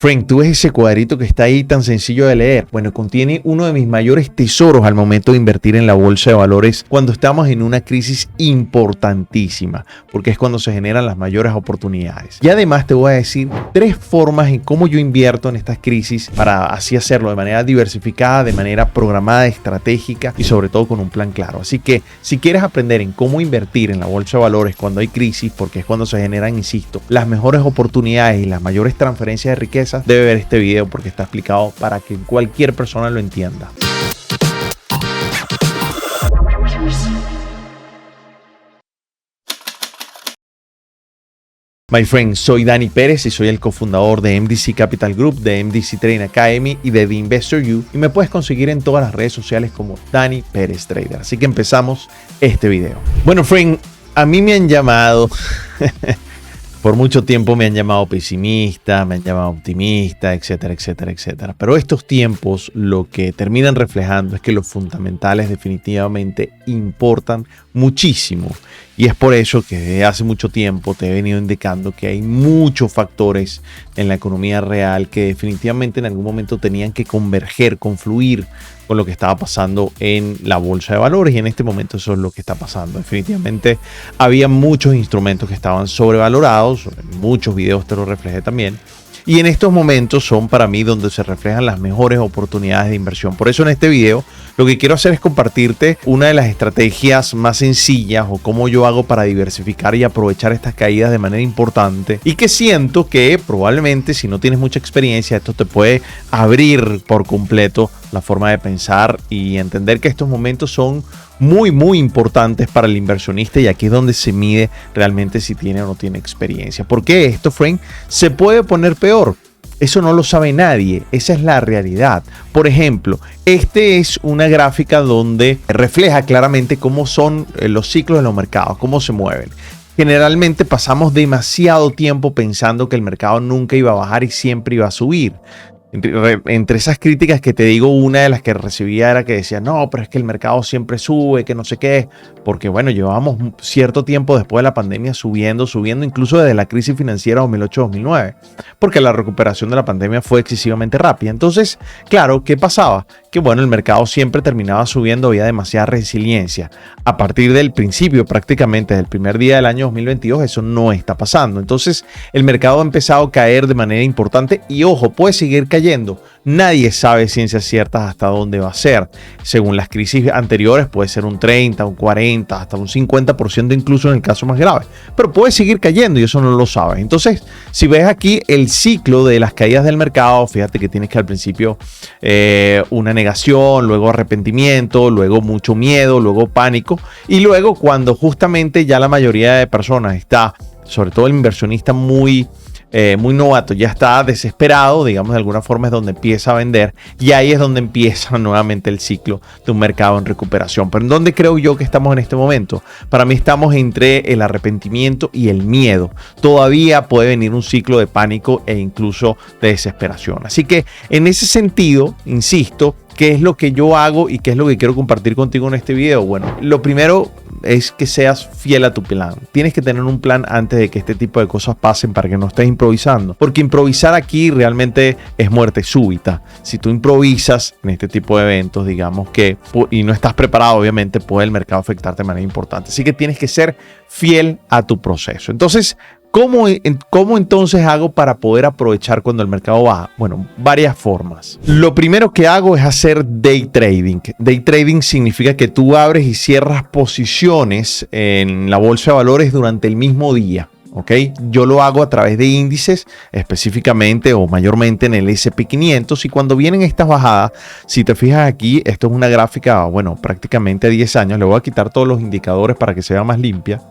Frank, ¿tú ves ese cuadrito que está ahí tan sencillo de leer? Bueno, contiene uno de mis mayores tesoros al momento de invertir en la bolsa de valores cuando estamos en una crisis importantísima, porque es cuando se generan las mayores oportunidades. Y además te voy a decir 3 formas en cómo yo invierto en estas crisis para así hacerlo de manera diversificada, de manera programada, estratégica y sobre todo con un plan claro. Así que si quieres aprender en cómo invertir en la bolsa de valores cuando hay crisis, porque es cuando se generan, insisto, las mejores oportunidades y las mayores transferencias de riqueza, debe ver este video porque está explicado para que cualquier persona lo entienda. My friend, soy Dani Pérez y soy el cofundador de MDC Capital Group, de MDC Trading Academy y de The Investor You, y me puedes conseguir en todas las redes sociales como Dani Pérez Trader. Así que empezamos este video. Bueno, friend, a mí me han llamado por mucho tiempo me han llamado pesimista, me han llamado optimista, etcétera, etcétera, etcétera. Pero estos tiempos lo que terminan reflejando es que los fundamentales definitivamente importan muchísimo. Y es por eso que desde hace mucho tiempo te he venido indicando que hay muchos factores en la economía real que definitivamente en algún momento tenían que converger, confluir con lo que estaba pasando en la bolsa de valores, y en este momento eso es lo que está pasando. Definitivamente había muchos instrumentos que estaban sobrevalorados, en muchos videos te lo reflejé también, y en estos momentos son para mí donde se reflejan las mejores oportunidades de inversión. Por eso en este video lo que quiero hacer es compartirte una de las estrategias más sencillas o cómo yo hago para diversificar y aprovechar estas caídas de manera importante, y que siento que probablemente si no tienes mucha experiencia esto te puede abrir por completo la forma de pensar y entender que estos momentos son muy importantes para el inversionista, y aquí es donde se mide realmente si tiene o no tiene experiencia. ¿Por qué esto, Frank? Se puede poner peor. Eso no lo sabe nadie, esa es la realidad. Por ejemplo, este es una gráfica donde refleja claramente cómo son los ciclos de los mercados, cómo se mueven. Generalmente pasamos demasiado tiempo pensando que el mercado nunca iba a bajar y siempre iba a subir. Entre esas críticas que te digo, una de las que recibía era que decía, no, pero es que el mercado siempre sube, que no sé qué, porque bueno, llevábamos cierto tiempo después de la pandemia subiendo, incluso desde la crisis financiera 2008-2009, porque la recuperación de la pandemia fue excesivamente rápida. Entonces, claro, ¿qué pasaba? Que bueno, el mercado siempre terminaba subiendo, había demasiada resiliencia. A partir del principio, prácticamente del primer día del año 2022, eso no está pasando. Entonces, el mercado ha empezado a caer de manera importante y ojo, puede seguir cayendo. Nadie sabe ciencias ciertas hasta dónde va a ser. Según las crisis anteriores puede ser un 30, un 40, hasta un 50% incluso en el caso más grave. Pero puede seguir cayendo y eso no lo sabes. Entonces, si ves aquí el ciclo de las caídas del mercado, fíjate que tienes que al principio una negación, luego arrepentimiento, luego mucho miedo, luego pánico, y luego cuando justamente ya la mayoría de personas está, sobre todo el inversionista muy novato, ya está desesperado, digamos, de alguna forma es donde empieza a vender, y ahí es donde empieza nuevamente el ciclo de un mercado en recuperación. Pero ¿en dónde creo yo que estamos en este momento? Para mí estamos entre el arrepentimiento y el miedo. Todavía puede venir un ciclo de pánico e incluso de desesperación. Así que en ese sentido, insisto, ¿qué es lo que yo hago y qué es lo que quiero compartir contigo en este video? Bueno, lo primero es que seas fiel a tu plan. Tienes que tener un plan antes de que este tipo de cosas pasen para que no estés improvisando. Porque improvisar aquí realmente es muerte súbita. Si tú improvisas en este tipo de eventos, digamos que, y no estás preparado, obviamente puede el mercado afectarte de manera importante. Así que tienes que ser fiel a tu proceso. Entonces, ¿cómo entonces hago para poder aprovechar cuando el mercado baja? Bueno, varias formas. Lo primero que hago es hacer day trading. Day trading significa que tú abres y cierras posiciones en la bolsa de valores durante el mismo día. ¿Ok? Yo lo hago a través de índices, específicamente o mayormente en el SP500, y cuando vienen estas bajadas, si te fijas aquí, esto es una gráfica, bueno, prácticamente a 10 años. Le voy a quitar todos los indicadores para que sea más limpia.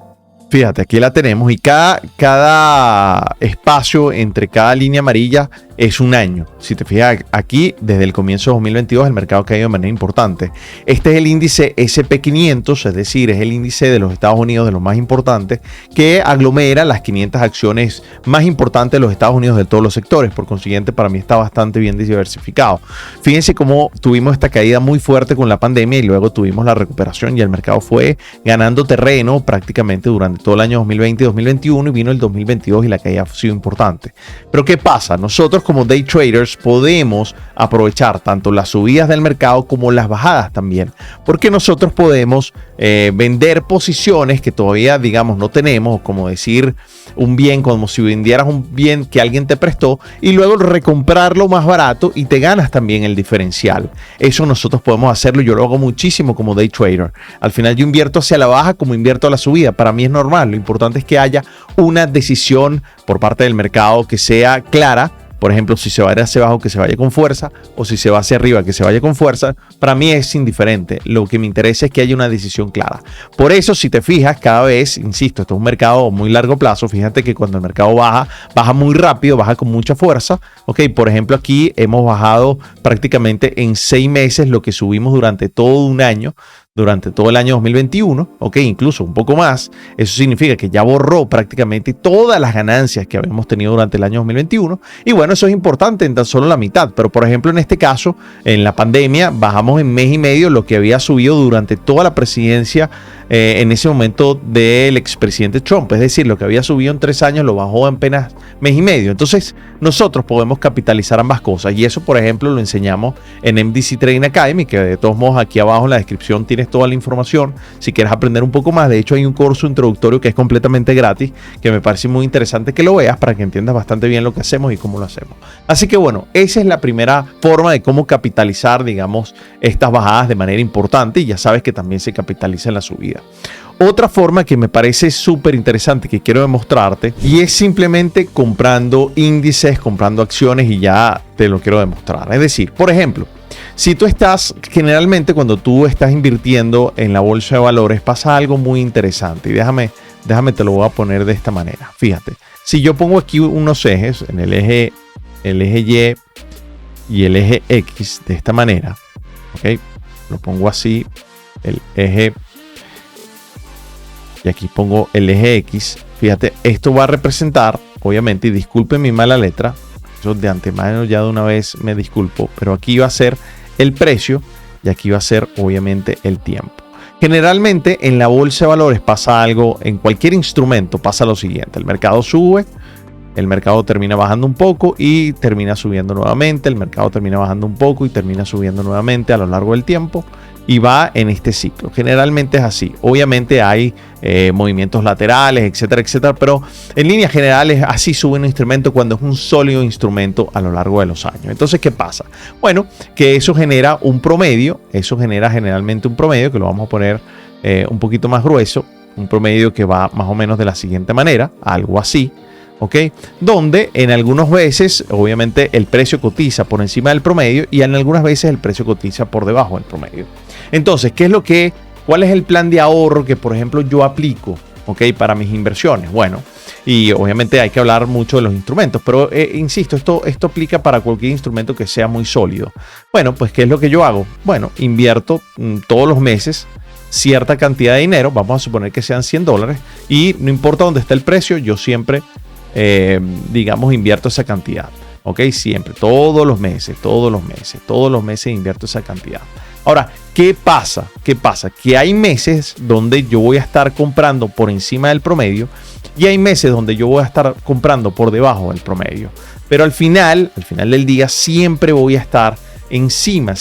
Fíjate, aquí la tenemos y cada espacio entre cada línea amarilla es un año. Si te fijas aquí, desde el comienzo de 2022 el mercado ha caído de manera importante. Este es el índice SP500, es decir, es el índice de los Estados Unidos de los más importantes, que aglomera las 500 acciones más importantes de los Estados Unidos de todos los sectores. Por consiguiente, para mí está bastante bien diversificado. Fíjense cómo tuvimos esta caída muy fuerte con la pandemia y luego tuvimos la recuperación y el mercado fue ganando terreno prácticamente durante todo el año 2020 y 2021, y vino el 2022 y la caída ha sido importante. Pero ¿qué pasa? Nosotros como day traders podemos aprovechar tanto las subidas del mercado como las bajadas también, porque nosotros podemos vender posiciones que todavía, digamos, no tenemos, como decir un bien, como si vendieras un bien que alguien te prestó y luego recomprarlo más barato y te ganas también el diferencial. Eso nosotros podemos hacerlo, yo lo hago muchísimo como day trader. Al final yo invierto hacia la baja como invierto a la subida, para mí es normal, lo importante es que haya una decisión por parte del mercado que sea clara. Por ejemplo, si se va a ir hacia abajo, que se vaya con fuerza, o si se va hacia arriba, que se vaya con fuerza. Para mí es indiferente. Lo que me interesa es que haya una decisión clara. Por eso, si te fijas, cada vez, insisto, esto es un mercado muy largo plazo. Fíjate que cuando el mercado baja, baja muy rápido, baja con mucha fuerza. Ok, por ejemplo, aquí hemos bajado prácticamente en 6 meses lo que subimos durante todo un año. Durante todo el año 2021, ok, incluso un poco más. Eso significa que ya borró prácticamente todas las ganancias que habíamos tenido durante el año 2021. Y bueno, eso es importante en tan solo la mitad. Pero por ejemplo, en este caso, en la pandemia, bajamos en mes y medio lo que había subido durante toda la presidencia en ese momento del expresidente Trump. Es decir, lo que había subido en 3 años lo bajó en apenas mes y medio. Entonces, nosotros podemos capitalizar ambas cosas. Y eso, por ejemplo, lo enseñamos en MDC Trading Academy, que de todos modos aquí abajo en la descripción tienes toda la información. Si quieres aprender un poco más, de hecho hay un curso introductorio que es completamente gratis, que me parece muy interesante que lo veas para que entiendas bastante bien lo que hacemos y cómo lo hacemos. Así que bueno, esa es la primera forma de cómo capitalizar, digamos, estas bajadas de manera importante, y ya sabes que también se capitaliza en la subida. Otra forma que me parece súper interesante que quiero demostrarte, y es simplemente comprando índices, comprando acciones, y ya te lo quiero demostrar. Es decir, por ejemplo, si tú estás, generalmente cuando tú estás invirtiendo en la bolsa de valores pasa algo muy interesante, y déjame te lo voy a poner de esta manera. Fíjate, si yo pongo aquí unos ejes, en el eje Y y el eje X de esta manera, ok, lo pongo así, el eje, y aquí pongo el eje X. Fíjate, esto va a representar, obviamente, y disculpen mi mala letra, yo de antemano ya de una vez me disculpo, pero aquí va a ser el precio y aquí va a ser obviamente el tiempo. Generalmente en la bolsa de valores pasa algo, en cualquier instrumento pasa lo siguiente: el mercado sube, el mercado termina bajando un poco y termina subiendo nuevamente, el mercado termina bajando un poco y termina subiendo nuevamente a lo largo del tiempo, y va en este ciclo. Generalmente es así. Obviamente hay movimientos laterales, etcétera, etcétera, pero en líneas generales así sube un instrumento cuando es un sólido instrumento a lo largo de los años. Entonces, ¿qué pasa? Bueno, que eso genera un promedio, eso genera generalmente un promedio, que lo vamos a poner un poquito más grueso, un promedio que va más o menos de la siguiente manera, algo así. ¿Ok? Donde en algunas veces, obviamente, el precio cotiza por encima del promedio y en algunas veces el precio cotiza por debajo del promedio. Entonces, ¿cuál es el plan de ahorro que, por ejemplo, yo aplico, ¿ok?, para mis inversiones? Bueno, y obviamente hay que hablar mucho de los instrumentos, pero insisto, esto aplica para cualquier instrumento que sea muy sólido. Bueno, pues, ¿qué es lo que yo hago? Bueno, invierto todos los meses cierta cantidad de dinero, vamos a suponer que sean $100, y no importa dónde esté el precio, yo siempre digamos, invierto esa cantidad, ok, siempre, todos los meses invierto esa cantidad. Ahora, ¿qué pasa? Que hay meses donde yo voy a estar comprando por encima del promedio y hay meses donde yo voy a estar comprando por debajo del promedio, pero al final del día siempre voy a estar encima,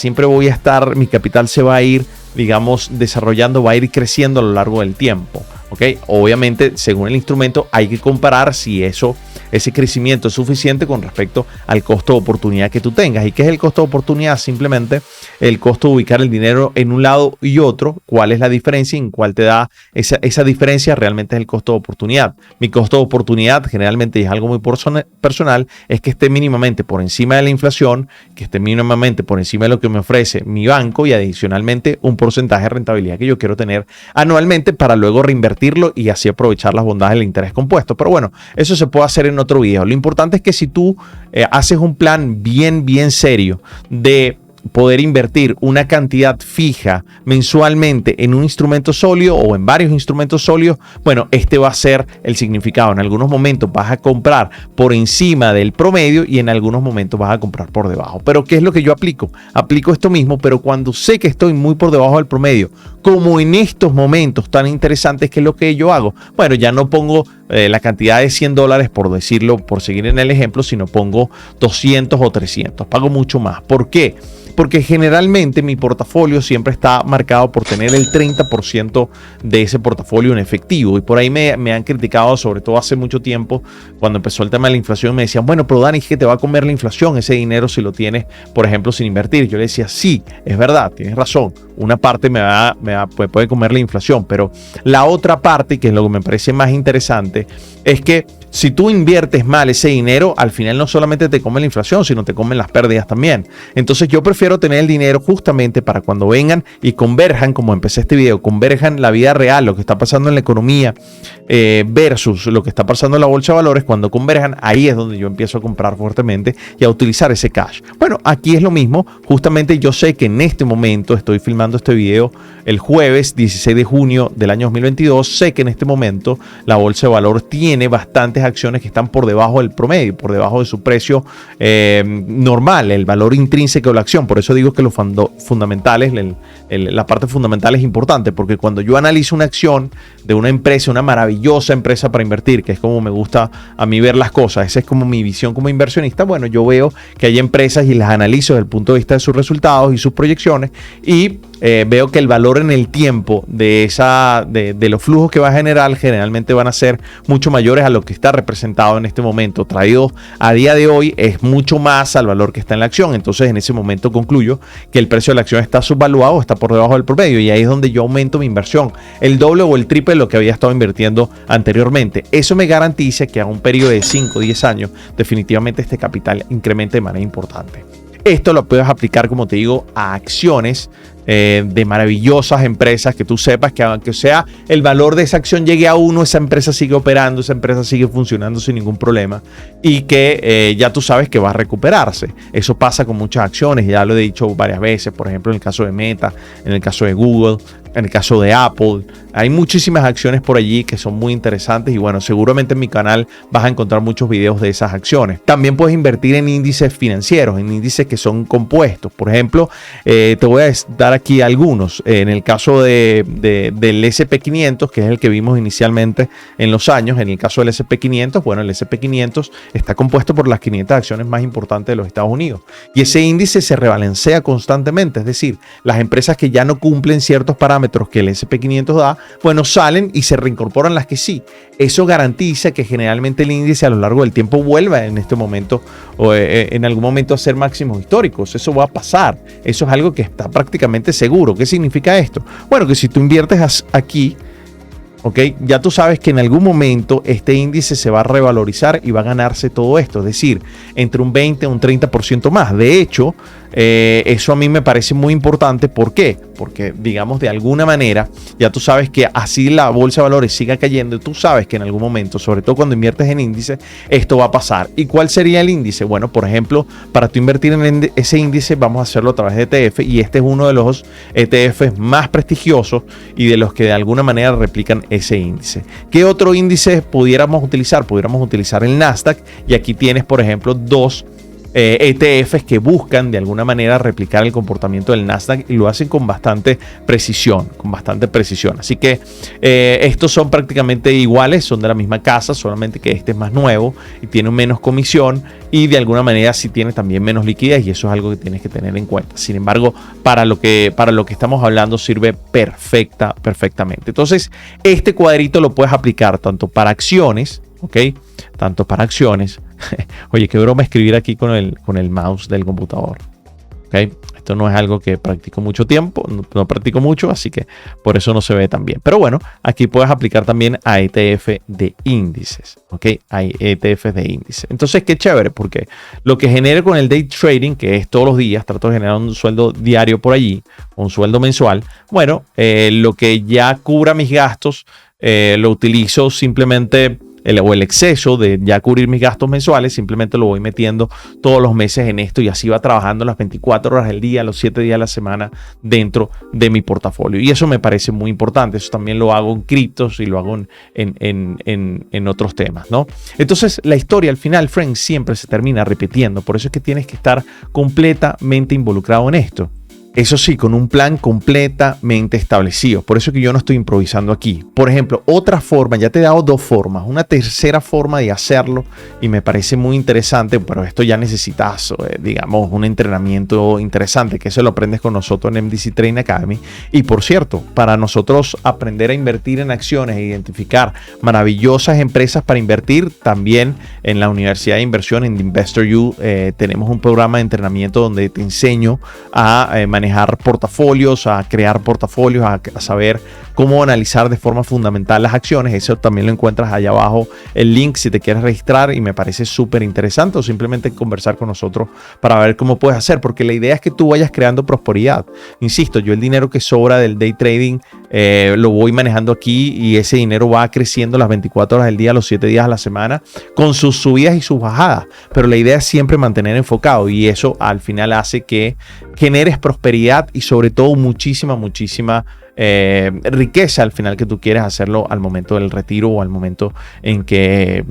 mi capital se va a ir, digamos, desarrollando, va a ir creciendo a lo largo del tiempo. ¿Okay? Obviamente, según el instrumento, hay que comparar si ese crecimiento es suficiente con respecto al costo de oportunidad que tú tengas. ¿Y qué es el costo de oportunidad? Simplemente el costo de ubicar el dinero en un lado y otro. ¿Cuál es la diferencia? ¿En cuál te da esa diferencia? Realmente es el costo de oportunidad. Mi costo de oportunidad, generalmente, y es algo muy personal, es que esté mínimamente por encima de la inflación, que esté mínimamente por encima de lo que me ofrece mi banco y adicionalmente un porcentaje de rentabilidad que yo quiero tener anualmente para luego reinvertir y así aprovechar las bondades del interés compuesto. Pero bueno, eso se puede hacer en otro video. Lo importante es que si tú haces un plan bien serio de poder invertir una cantidad fija mensualmente en un instrumento sólido o en varios instrumentos sólidos, bueno, este va a ser el significado. En algunos momentos vas a comprar por encima del promedio y en algunos momentos vas a comprar por debajo. Pero ¿qué es lo que yo aplico? Aplico esto mismo, pero cuando sé que estoy muy por debajo del promedio, como en estos momentos tan interesantes, ¿qué es lo que yo hago? Bueno, ya no pongo la cantidad de $100, por decirlo, por seguir en el ejemplo, sino pongo 200 o 300. Pago mucho más. ¿Por qué? Porque generalmente mi portafolio siempre está marcado por tener el 30% de ese portafolio en efectivo. Y por ahí me han criticado, sobre todo hace mucho tiempo, cuando empezó el tema de la inflación, me decían, bueno, pero Dani, es que te va a comer la inflación ese dinero si lo tienes, por ejemplo, sin invertir. Yo le decía, sí, es verdad, tienes razón. Una parte puede comer la inflación, pero la otra parte, que es lo que me parece más interesante, es que si tú inviertes mal ese dinero, al final no solamente te come la inflación, sino te comen las pérdidas también. Entonces yo prefiero tener el dinero justamente para cuando vengan y converjan, como empecé este video, converjan la vida real, lo que está pasando en la economía versus lo que está pasando en la bolsa de valores. Cuando converjan, ahí es donde yo empiezo a comprar fuertemente y a utilizar ese cash. Bueno, aquí es lo mismo. Justamente yo sé que en este momento estoy filmando este video el jueves 16 de junio del año 2022. Sé que en este momento la bolsa de valores tiene bastantes acciones que están por debajo del promedio, por debajo de su precio normal, el valor intrínseco de la acción. Por eso digo que los fundamentales, la parte fundamental es importante, porque cuando yo analizo una acción de una empresa, una maravillosa empresa para invertir, que es como me gusta a mí ver las cosas, esa es como mi visión como inversionista. Bueno, yo veo que hay empresas y las analizo desde el punto de vista de sus resultados y sus proyecciones, y veo que el valor en el tiempo de los flujos que va a generar generalmente van a ser mucho mayores a lo que está representado en este momento, traído a día de hoy es mucho más al valor que está en la acción. Entonces en ese momento concluyo que el precio de la acción está subvaluado, está por debajo del promedio, y ahí es donde yo aumento mi inversión, el doble o el triple de lo que había estado invirtiendo anteriormente. Eso me garantiza que a un periodo de 5 o 10 años definitivamente este capital incremente de manera importante. Esto lo puedes aplicar, como te digo, a acciones de maravillosas empresas que tú sepas que aunque sea el valor de esa acción llegue a 1, esa empresa sigue operando, esa empresa sigue funcionando sin ningún problema, y que ya tú sabes que va a recuperarse. Eso pasa con muchas acciones, ya lo he dicho varias veces, por ejemplo en el caso de Meta, en el caso de Google, en el caso de Apple. Hay muchísimas acciones por allí que son muy interesantes, y bueno, seguramente en mi canal vas a encontrar muchos videos de esas acciones. También puedes invertir en índices financieros, en índices que son compuestos. Por ejemplo, te voy a dar aquí algunos. En el caso del SP500, que es el que vimos inicialmente en los años, en el caso del SP500, bueno, el SP500 está compuesto por las 500 acciones más importantes de los Estados Unidos, y ese índice se rebalancea constantemente. Es decir, las empresas que ya no cumplen ciertos parámetros que el SP500 da, bueno, salen y se reincorporan las que sí. Eso garantiza que generalmente el índice a lo largo del tiempo vuelva en este momento o en algún momento a ser máximos históricos. Eso va a pasar. Eso es algo que está prácticamente seguro. ¿Qué significa esto? Bueno, que si tú inviertes aquí, ¿ok? Ya tú sabes que en algún momento este índice se va a revalorizar y va a ganarse todo esto, es decir, entre un 20 o un 30% más. De hecho, eso a mí me parece muy importante. ¿Por qué? Porque, digamos, de alguna manera, ya tú sabes que así la bolsa de valores siga cayendo, tú sabes que en algún momento, sobre todo cuando inviertes en índice, esto va a pasar. ¿Y cuál sería el índice? Bueno, por ejemplo, para tú invertir en ese índice, vamos a hacerlo a través de ETF, y este es uno de los ETFs más prestigiosos y de los que de alguna manera replican ese índice. ¿Qué otro índice pudiéramos utilizar? Pudiéramos utilizar el Nasdaq, y aquí tienes, por ejemplo, dos ETFs que buscan de alguna manera replicar el comportamiento del Nasdaq, y lo hacen con bastante precisión, Así que estos son prácticamente iguales, son de la misma casa, solamente que este es más nuevo y tiene menos comisión, y de alguna manera sí tiene también menos liquidez, y eso es algo que tienes que tener en cuenta. Sin embargo, para lo que estamos hablando sirve perfectamente. Entonces, este cuadrito lo puedes aplicar tanto para acciones, ¿ok? Tanto para acciones. Oye, qué broma escribir aquí con el mouse del computador. ¿Ok? Esto no es algo que practico mucho tiempo, no practico mucho, así que por eso no se ve tan bien. Pero bueno, aquí puedes aplicar también a ETF de índices. ¿Ok? Hay ETFs de índices. Entonces, qué chévere, porque lo que genere con el day trading, que es todos los días, trato de generar un sueldo diario por allí, un sueldo mensual. Bueno, lo que ya cubra mis gastos, lo utilizo simplemente. O el exceso de ya cubrir mis gastos mensuales, simplemente lo voy metiendo todos los meses en esto, y así va trabajando las 24 horas del día, los 7 días de la semana dentro de mi portafolio. Y eso me parece muy importante. Eso también lo hago en criptos y lo hago en otros temas, ¿no? Entonces, la historia al final, friends, siempre se termina repitiendo. Por eso es que tienes que estar completamente involucrado en esto. Eso sí, con un plan completamente establecido. Por eso que yo no estoy improvisando aquí. Por ejemplo, otra forma, ya te he dado 2 formas. Una tercera forma de hacerlo y me parece muy interesante, pero esto ya necesitas, digamos, un entrenamiento interesante, que eso lo aprendes con nosotros en MDC Training Academy. Y por cierto, para nosotros aprender a invertir en acciones e identificar maravillosas empresas para invertir, también en la Universidad de Inversión, en InvestorU, tenemos un programa de entrenamiento donde te enseño a manejar portafolios, a crear portafolios, a saber cómo analizar de forma fundamental las acciones. Eso también lo encuentras allá abajo, el link si te quieres registrar, y me parece súper interesante, o simplemente conversar con nosotros para ver cómo puedes hacer, porque la idea es que tú vayas creando prosperidad. Insisto, yo el dinero que sobra del day trading lo voy manejando aquí, y ese dinero va creciendo las 24 horas del día, los 7 días a la semana, con sus subidas y sus bajadas, pero la idea es siempre mantener enfocado, y eso al final hace que generes prosperidad y sobre todo muchísima riqueza al final, que tú quieres hacerlo al momento del retiro o al momento en que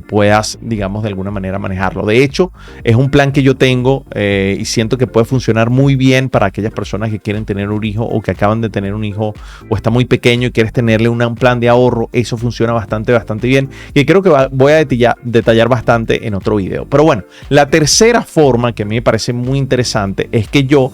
puedas, digamos, de alguna manera manejarlo. De hecho, es un plan que yo tengo y siento que puede funcionar muy bien para aquellas personas que quieren tener un hijo, o que acaban de tener un hijo, o está muy pequeño y quieres tenerle un plan de ahorro. Eso funciona bastante bien, y creo que voy a detallar bastante en otro video. Pero bueno, la tercera forma que a mí me parece muy interesante es que yo,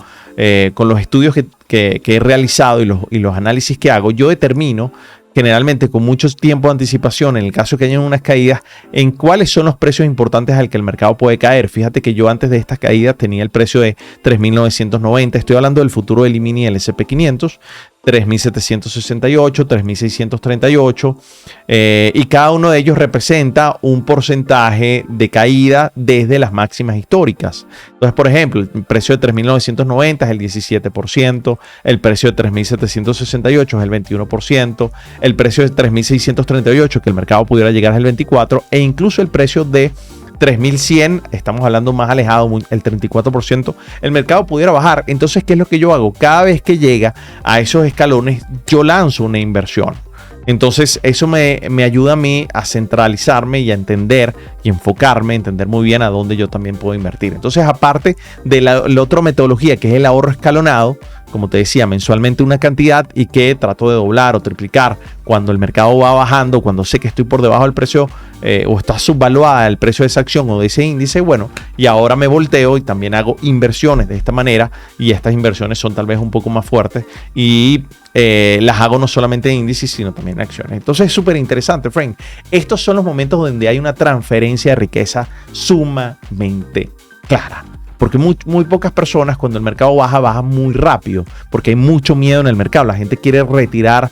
con los estudios que he realizado y los análisis que hago, yo determino generalmente con mucho tiempo de anticipación, en el caso que hayan unas caídas, en cuáles son los precios importantes al que el mercado puede caer. Fíjate que yo antes de estas caídas tenía el precio de 3.990, estoy hablando del futuro del E-mini y el S&P 500, 3.768, 3.638, y cada uno de ellos representa un porcentaje de caída desde las máximas históricas. Entonces, por ejemplo, el precio de 3.990 es el 17%, el precio de 3.768 es el 21%, el precio de 3.638, que el mercado pudiera llegar al 24%, e incluso el precio de 3.100, estamos hablando más alejado, el 34%, el mercado pudiera bajar. Entonces, ¿qué es lo que yo hago? Cada vez que llega a esos escalones, yo lanzo una inversión. Entonces, eso me ayuda a mí a centralizarme y a entender y enfocarme, entender muy bien a dónde yo también puedo invertir. Entonces, aparte de la otra metodología, que es el ahorro escalonado, como te decía, mensualmente una cantidad, y que trato de doblar o triplicar cuando el mercado va bajando, cuando sé que estoy por debajo del precio o está subvaluada el precio de esa acción o de ese índice. Bueno, y ahora me volteo y también hago inversiones de esta manera, y estas inversiones son tal vez un poco más fuertes, y las hago no solamente en índices, sino también en acciones. Entonces es súper interesante, Frank. Estos son los momentos donde hay una transferencia de riqueza sumamente clara. Porque muy pocas personas, cuando el mercado baja muy rápido, porque hay mucho miedo en el mercado. La gente quiere retirar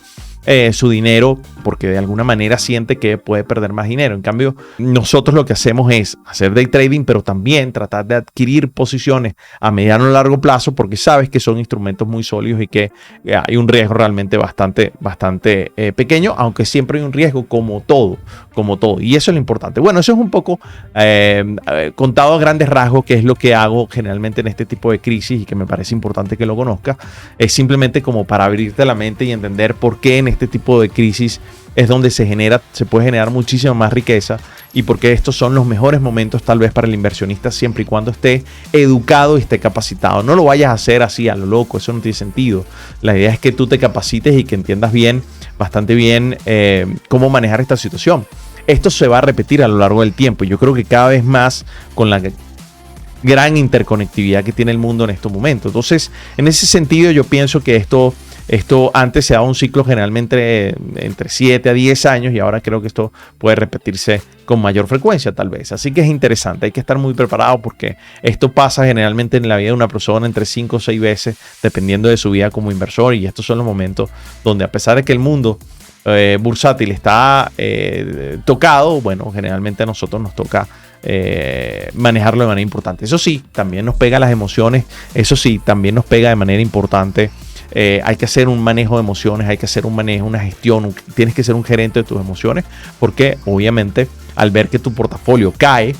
su dinero porque de alguna manera siente que puede perder más dinero. En cambio, nosotros lo que hacemos es hacer day trading, pero también tratar de adquirir posiciones a mediano o largo plazo, porque sabes que son instrumentos muy sólidos y que hay un riesgo realmente bastante pequeño, aunque siempre hay un riesgo como todo. Y eso es lo importante. Bueno, eso es un poco contado a grandes rasgos, que es lo que hago generalmente en este tipo de crisis, y que me parece importante que lo conozcas. Es simplemente como para abrirte la mente y entender por qué en este tipo de crisis es donde se puede generar muchísima más riqueza, y porque estos son los mejores momentos tal vez para el inversionista, siempre y cuando esté educado y esté capacitado. No lo vayas a hacer así a lo loco, eso no tiene sentido. La idea es que tú te capacites y que entiendas bastante bien cómo manejar esta situación. Esto se va a repetir a lo largo del tiempo, y yo creo que cada vez más con la gran interconectividad que tiene el mundo en estos momentos. Entonces, en ese sentido, yo pienso que esto antes se daba un ciclo generalmente entre 7 a 10 años, y ahora creo que esto puede repetirse con mayor frecuencia tal vez. Así que es interesante, hay que estar muy preparado, porque esto pasa generalmente en la vida de una persona entre 5 o 6 veces, dependiendo de su vida como inversor, y estos son los momentos donde, a pesar de que el mundo bursátil está tocado, bueno, generalmente a nosotros nos toca manejarlo de manera importante. Eso sí, también nos pega las emociones, eso sí, también nos pega de manera importante. Hay que hacer un manejo de emociones, hay que hacer un manejo, una gestión, tienes que ser un gerente de tus emociones, porque obviamente al ver que tu portafolio cae,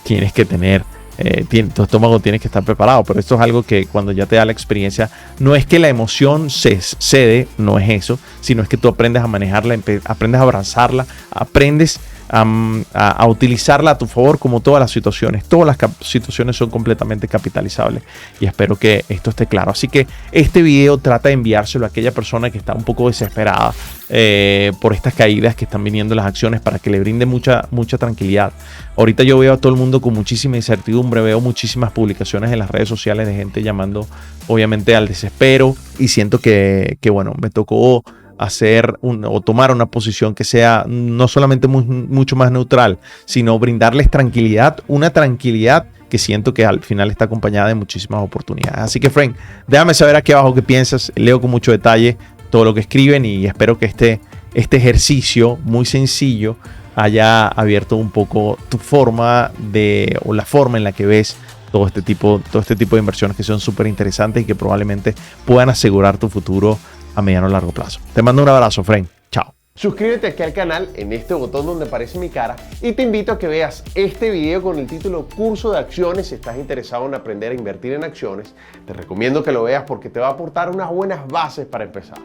tienes que tener, tu estómago tiene que estar preparado. Pero esto es algo que cuando ya te da la experiencia, no es que la emoción se cede, no es eso, sino es que tú aprendes a manejarla, aprendes a abrazarla, aprendes a utilizarla a tu favor, como todas las situaciones. Todas las situaciones son completamente capitalizables y espero que esto esté claro. Así que este video trata de enviárselo a aquella persona que está un poco desesperada por estas caídas que están viniendo las acciones, para que le brinde mucha tranquilidad. Ahorita yo veo a todo el mundo con muchísima incertidumbre, veo muchísimas publicaciones en las redes sociales de gente llamando obviamente al desespero, y siento que bueno, me tocó o tomar una posición que sea no solamente mucho más neutral, sino brindarles tranquilidad, una tranquilidad que siento que al final está acompañada de muchísimas oportunidades. Así que, Frank, déjame saber aquí abajo qué piensas. Leo con mucho detalle todo lo que escriben y espero que este ejercicio muy sencillo haya abierto un poco tu forma o la forma en la que ves todo este tipo de inversiones, que son súper interesantes y que probablemente puedan asegurar tu futuro a mediano o largo plazo. Te mando un abrazo, Frank. Chao. Suscríbete aquí al canal en este botón donde aparece mi cara y te invito a que veas este video con el título Curso de Acciones. Si estás interesado en aprender a invertir en acciones, te recomiendo que lo veas porque te va a aportar unas buenas bases para empezar.